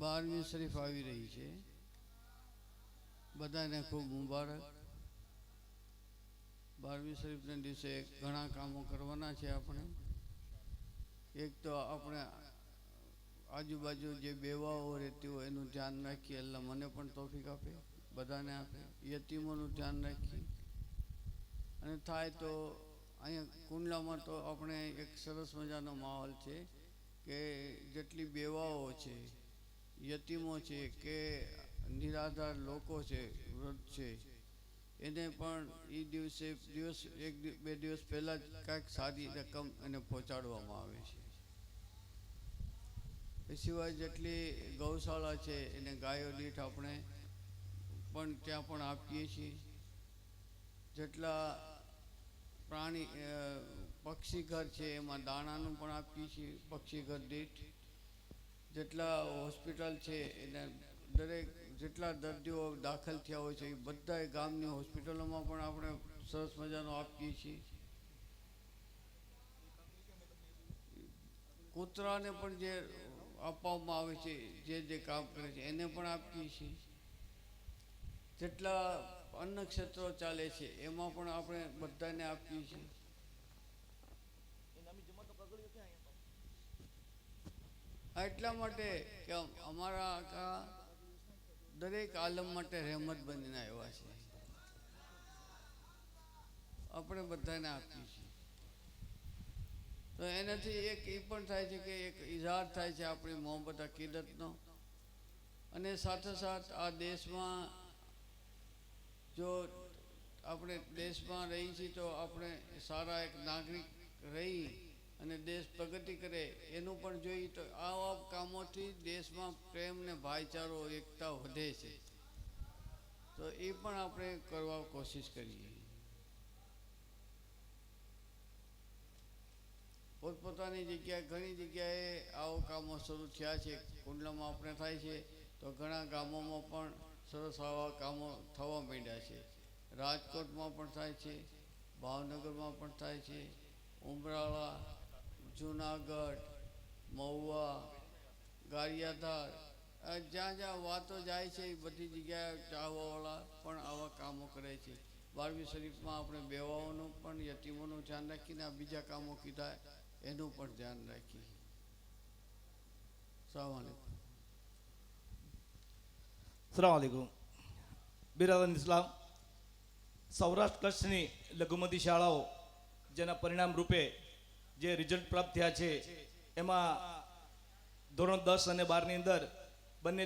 12મી શરીફ આવી રહી છે, બધાને ખૂબ મુબારક। 12મી શરીફના દિવસે ઘણા કામો કરવાના છે આપણે। એક તો આપણે આજુબાજુ જે બેવાઓ રહેતી હોય એનું ધ્યાન રાખીએ, અલ્લાહ મને પણ તોફીક આપે, બધાને આપે। યતીમોનું ધ્યાન રાખીએ અને થાય તો અહીંયા કુંડલામાં તો આપણે એક સરસ મજાનો માહોલ છે કે જેટલી બેવાઓ છે, યતીમો છે કે નિરાધાર લોકો છે, વૃદ્ધ છે, એને પણ એ દિવસે એક બે દિવસ પહેલાં જ કાંઈક સારી રકમ એને પહોંચાડવામાં આવે છે। એ સિવાય જેટલી ગૌશાળા છે એને ગાયો દીઠ આપણે પણ ત્યાં પણ આપીએ છીએ। જેટલા પ્રાણી પક્ષી ઘર છે એમાં દાણાનું પણ આપીએ છીએ પક્ષી ઘર દીઠ। જેટલા હોસ્પિટલ છે એને દરેક જેટલા દર્દીઓ દાખલ થયા હોય છે એ બધાય ગામની હોસ્પિટલોમાં પણ આપણે સરસ મજાનો આપીએ છીએ। કૂતરાને પણ જે આપવામાં આવે છે, જે કામ કરે છે એને પણ આપીએ છીએ। જેટલા અન્ન ક્ષેત્રો ચાલે છે એમાં પણ આપણે બધાને આપીએ છીએ। એટલા માટે કે અમારા દરેક આલમ માટે રહેમત બનીને આવ્યા છે, આપણે બધાને આપીએ છીએ। તો એનાથી એક એ પણ થાય છે કે એક ઇઝહાર થાય છે આપણી મોહબ્બત અકીદતનો। અને સાથોસાથ આ દેશમાં જો આપણે દેશમાં રહી છીએ તો આપણે સારા એક નાગરિક રહી અને દેશ પ્રગતિ કરે એનું પણ જોઈએ તો આવા કામોથી દેશમાં પ્રેમ ને ભાઈચારો એકતા વધે છે। તો એ પણ આપણે કરવા કોશિશ કરીએ। પોતપોતાની જગ્યાએ ઘણી જગ્યાએ આવા કામો શરૂ થયા છે। કુંડલામાં આપણે થાય છે તો ઘણા ગામોમાં પણ સરસ આવા કામો થવા માંડ્યા છે। રાજકોટમાં પણ થાય છે, ભાવનગરમાં પણ થાય છે, ઉમરાળા, જૂનાગઢ, મહુવા, ગારિયાધાર, જ્યાં જ્યાં વાતો જાય છે એ બધી જગ્યાએ ચાહવાવાળા પણ આવા કામો કરે છે। 12મી શરીફમાં આપણે બેવાઓનું પણ યતીમોનું ધ્યાન રાખીને આ બીજા કામો કીધા એનું પણ ધ્યાન રાખીએ। अस्सलाम वालेकुम। બિરાદન ઇસ્લામ, સૌરાષ્ટ્ર કચ્છની લઘુમતી શાળાઓ જેના પરિણામ રૂપે જે રિઝલ્ટ પ્રાપ્ત થયા છે એમાં ધોરણ 10 અને 12 ની અંદર બંને